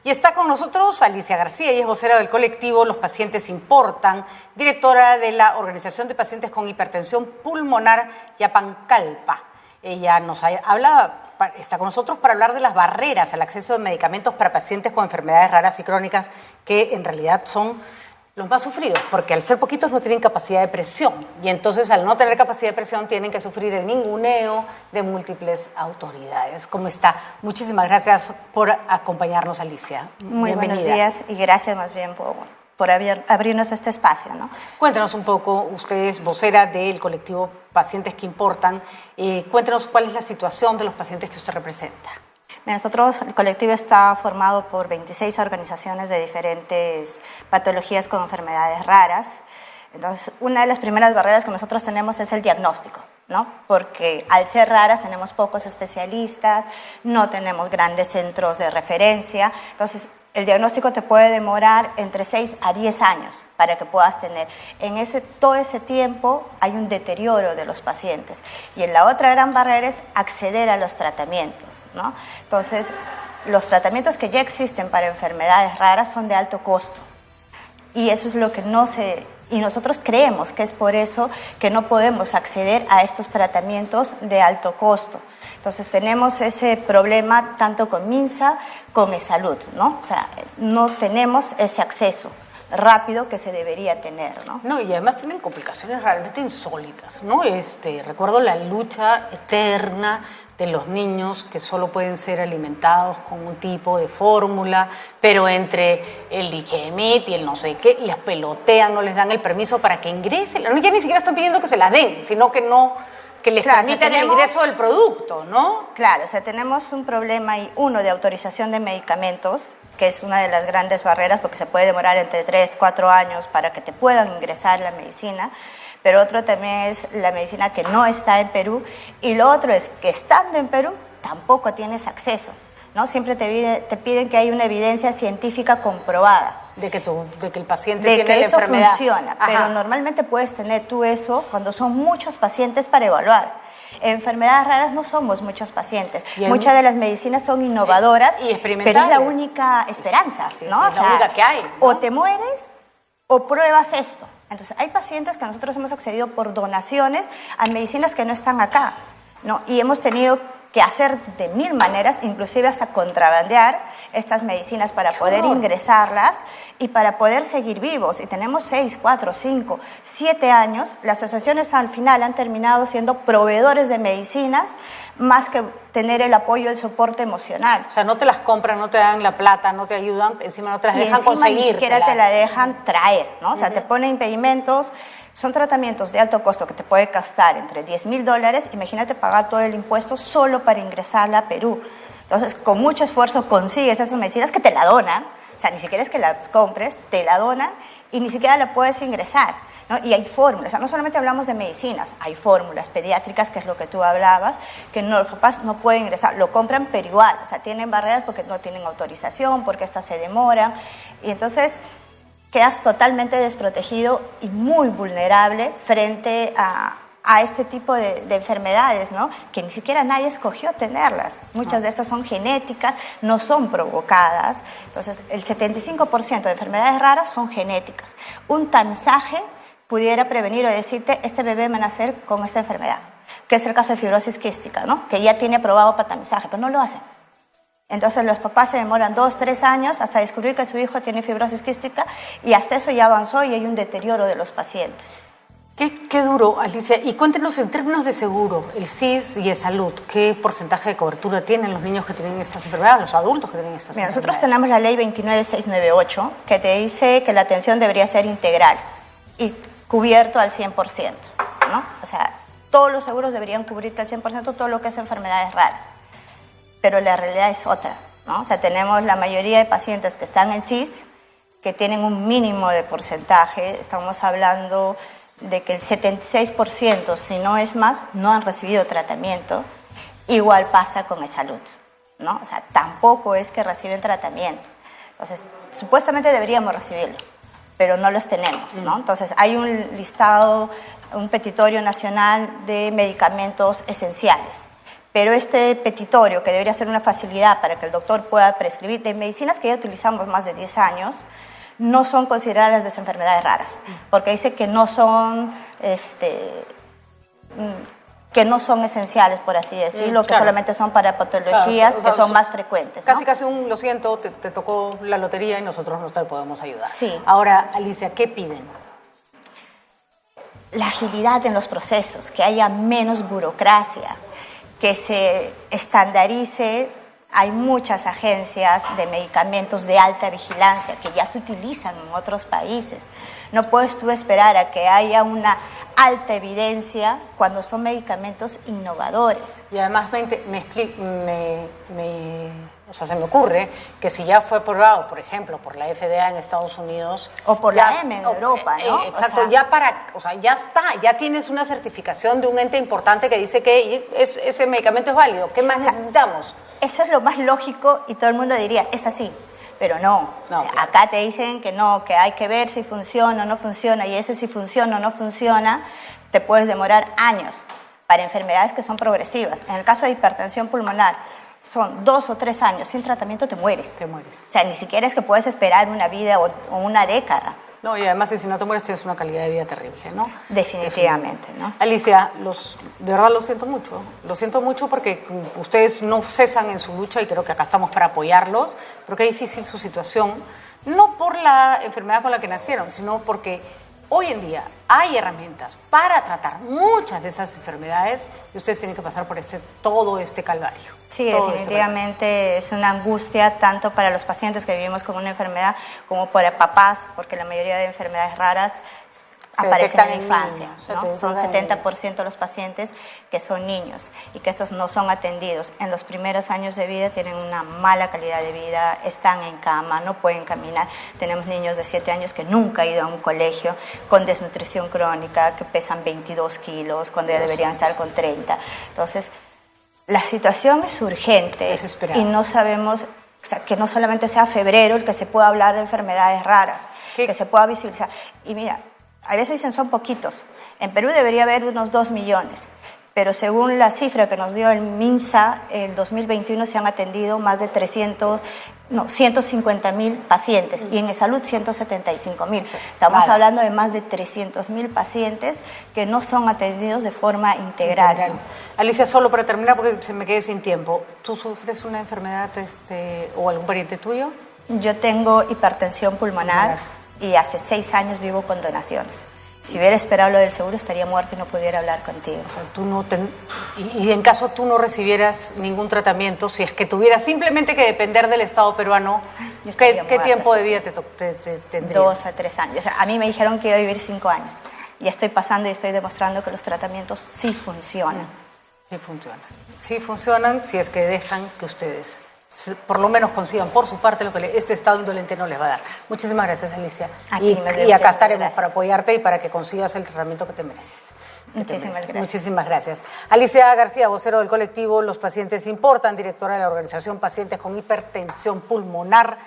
Y está con nosotros Alicia García, ella es vocera del colectivo Los Pacientes Importan, directora de la Organización de Pacientes con Hipertensión Pulmonar Yapancalpa. Ella está con nosotros para hablar de las barreras al acceso de medicamentos para pacientes con enfermedades raras y crónicas, que en realidad son los más sufridos, porque al ser poquitos no tienen capacidad de presión, y entonces al no tener capacidad de presión tienen que sufrir el ninguneo de múltiples autoridades. ¿Cómo está? Muchísimas gracias por acompañarnos, Alicia. Muy buenos días y gracias más bien por abrirnos este espacio, ¿no? Cuéntenos un poco, usted es vocera del colectivo Pacientes que Importan, cuéntenos cuál es la situación de los pacientes que usted representa. Nosotros, el colectivo está formado por 26 organizaciones de diferentes patologías con enfermedades raras. Entonces, una de las primeras barreras que nosotros tenemos es el diagnóstico, ¿no? Porque al ser raras tenemos pocos especialistas, no tenemos grandes centros de referencia. Entonces, el diagnóstico te puede demorar entre 6 a 10 años para que puedas tener. Todo ese tiempo hay un deterioro de los pacientes. Y la otra gran barrera es acceder a los tratamientos, ¿no? Entonces, los tratamientos que ya existen para enfermedades raras son de alto costo. Y eso es lo que y nosotros creemos que es por eso que no podemos acceder a estos tratamientos de alto costo. Entonces tenemos ese problema tanto con MINSA como en salud, ¿no? O sea, no tenemos ese acceso rápido que se debería tener, ¿no? No, y además tienen complicaciones realmente insólitas, ¿no? Recuerdo la lucha eterna de los niños que solo pueden ser alimentados con un tipo de fórmula, pero entre el Digemit y el no sé qué, les pelotean, no les dan el permiso para que ingresen. Ya ni siquiera están pidiendo que se las den, sino que les permitan el ingreso del producto, ¿no? Claro, o sea, tenemos un problema de autorización de medicamentos, que es una de las grandes barreras, porque se puede demorar entre 3, 4 años para que te puedan ingresar la medicina, pero otro también es la medicina que no está en Perú, y lo otro es que estando en Perú tampoco tienes acceso, ¿no? Siempre te piden que hay una evidencia científica comprobada. De que el paciente tiene la enfermedad. De que eso funciona, pero normalmente puedes tener tú eso cuando son muchos pacientes para evaluar. En enfermedades raras no somos muchos pacientes. Muchas de las medicinas son innovadoras, y experimentales, pero es la única esperanza, ¿no? Es la única que hay, ¿no? O te mueres o pruebas esto. Entonces, hay pacientes que nosotros hemos accedido por donaciones a medicinas que no están acá, ¿no? Y hemos tenido que hacer de 1000 maneras, inclusive hasta contrabandear estas medicinas para poder ingresarlas y para poder seguir vivos. Y tenemos 6, 4, 5, 7 años. Las asociaciones al final han terminado siendo proveedores de medicinas más que tener el apoyo, el soporte emocional. O sea, no te las compran, no te dan la plata, no te ayudan, encima no te las dejan conseguir. Ni siquiera te la dejan traer, ¿no? O sea, te ponen impedimentos. Son tratamientos de alto costo que te puede costar entre $10,000. Imagínate pagar todo el impuesto solo para ingresarla a Perú. Entonces, con mucho esfuerzo consigues esas medicinas que te la donan. O sea, ni siquiera es que las compres, te la donan y ni siquiera la puedes ingresar, ¿no? Y hay fórmulas. O sea, no solamente hablamos de medicinas, hay fórmulas pediátricas, que es lo que tú hablabas, que los papás no pueden ingresar. Lo compran, pero igual. O sea, tienen barreras porque no tienen autorización, porque estas se demoran. Y entonces quedas totalmente desprotegido y muy vulnerable frente a este tipo de enfermedades, ¿no? Que ni siquiera nadie escogió tenerlas. Muchas de estas son genéticas, no son provocadas. Entonces, el 75% de enfermedades raras son genéticas. Un tamizaje pudiera prevenir o decirte, este bebé va a nacer con esta enfermedad, que es el caso de fibrosis quística, ¿no? Que ya tiene aprobado para tamizaje, pero no lo hacen. Entonces los papás se demoran 2, 3 años hasta descubrir que su hijo tiene fibrosis quística y hasta eso ya avanzó y hay un deterioro de los pacientes. Qué duro, Alicia. Y cuéntenos en términos de seguro, el SIS y de salud, ¿qué porcentaje de cobertura tienen los niños que tienen estas enfermedades, los adultos que tienen estas enfermedades? Nosotros tenemos la ley 29698 que te dice que la atención debería ser integral y cubierto al 100%, ¿no? O sea, todos los seguros deberían cubrirte al 100% todo lo que es enfermedades raras. Pero la realidad es otra, ¿no? O sea, tenemos la mayoría de pacientes que están en SIS, que tienen un mínimo de porcentaje. Estamos hablando de que el 76%, si no es más, no han recibido tratamiento. Igual pasa con salud, ¿no? O sea, tampoco es que reciben tratamiento. Entonces, supuestamente deberíamos recibirlo, pero no los tenemos, ¿no? Entonces, hay un listado, un petitorio nacional de medicamentos esenciales, Pero este petitorio, que debería ser una facilidad para que el doctor pueda prescribir de medicinas que ya utilizamos más de 10 años, no son consideradas las enfermedades raras, porque dice que no son, que no son esenciales, por así decirlo, que solamente son para patologías que son más frecuentes, ¿no? Casi lo siento, te tocó la lotería y nosotros no te podemos ayudar. Sí. Ahora, Alicia, ¿qué piden? La agilidad en los procesos, que haya menos burocracia, que se estandarice. Hay muchas agencias de medicamentos de alta vigilancia que ya se utilizan en otros países. No puedes tú esperar a que haya una alta evidencia cuando son medicamentos innovadores. Y además se me ocurre que si ya fue aprobado, por ejemplo, por la FDA en Estados Unidos... O por la EMA en Europa, ¿no? Exacto, ya está, ya tienes una certificación de un ente importante que dice que ese medicamento es válido. ¿Qué más necesitamos? Eso es lo más lógico y todo el mundo diría, es así. Pero no, claro. Acá te dicen que no, que hay que ver si funciona o no funciona, y ese si funciona o no funciona, te puedes demorar años para enfermedades que son progresivas. En el caso de hipertensión pulmonar, son 2 o 3 años, sin tratamiento te mueres. Te mueres. O sea, ni siquiera es que puedes esperar una vida o una década. No, y además si no te mueres tienes una calidad de vida terrible, ¿no? Definitivamente, ¿no? Alicia, de verdad lo siento mucho porque ustedes no cesan en su lucha y creo que acá estamos para apoyarlos, pero qué difícil su situación, no por la enfermedad con la que nacieron, sino porque hoy en día hay herramientas para tratar muchas de esas enfermedades y ustedes tienen que pasar por todo este calvario. Sí, definitivamente es una angustia tanto para los pacientes que vivimos con una enfermedad como para papás, porque la mayoría de enfermedades raras aparecen en la infancia, ¿no? Son 70% los pacientes que son niños y que estos no son atendidos. En los primeros años de vida tienen una mala calidad de vida, están en cama, no pueden caminar. Tenemos niños de 7 años que nunca han ido a un colegio con desnutrición crónica, que pesan 22 kilos cuando ya deberían estar con 30. Entonces, la situación es urgente y no sabemos, o sea, que no solamente sea febrero el que se pueda hablar de enfermedades raras, que se pueda visibilizar. Y mira, a veces dicen son poquitos. En Perú debería haber unos 2 millones, pero según la cifra que nos dio el MINSA, en 2021 se han atendido más de 150.000 pacientes y en salud 175.000. Estamos hablando de más de 300.000 pacientes que no son atendidos de forma integral. ¿No? Alicia, solo para terminar, porque se me quede sin tiempo, ¿tú sufres una enfermedad o algún pariente tuyo? Yo tengo hipertensión pulmonar y hace 6 años vivo con donaciones. Si hubiera esperado lo del seguro, estaría muerta y no pudiera hablar contigo. O sea, y en caso tú no recibieras ningún tratamiento, si es que tuvieras simplemente que depender del Estado peruano, ¿qué tiempo de vida te tendrías? 2 a 3 años. O sea, a mí me dijeron que iba a vivir 5 años. Y estoy pasando y estoy demostrando que los tratamientos sí funcionan. Sí funcionan. Sí funcionan si es que dejan que ustedes por lo menos consigan por su parte lo que este estado indolente no les va a dar. Muchísimas gracias, Alicia. Y acá estaremos para apoyarte y para que consigas el tratamiento que te mereces. Muchísimas gracias. Alicia García, vocero del colectivo Los Pacientes Importan, directora de la organización Pacientes con Hipertensión Pulmonar.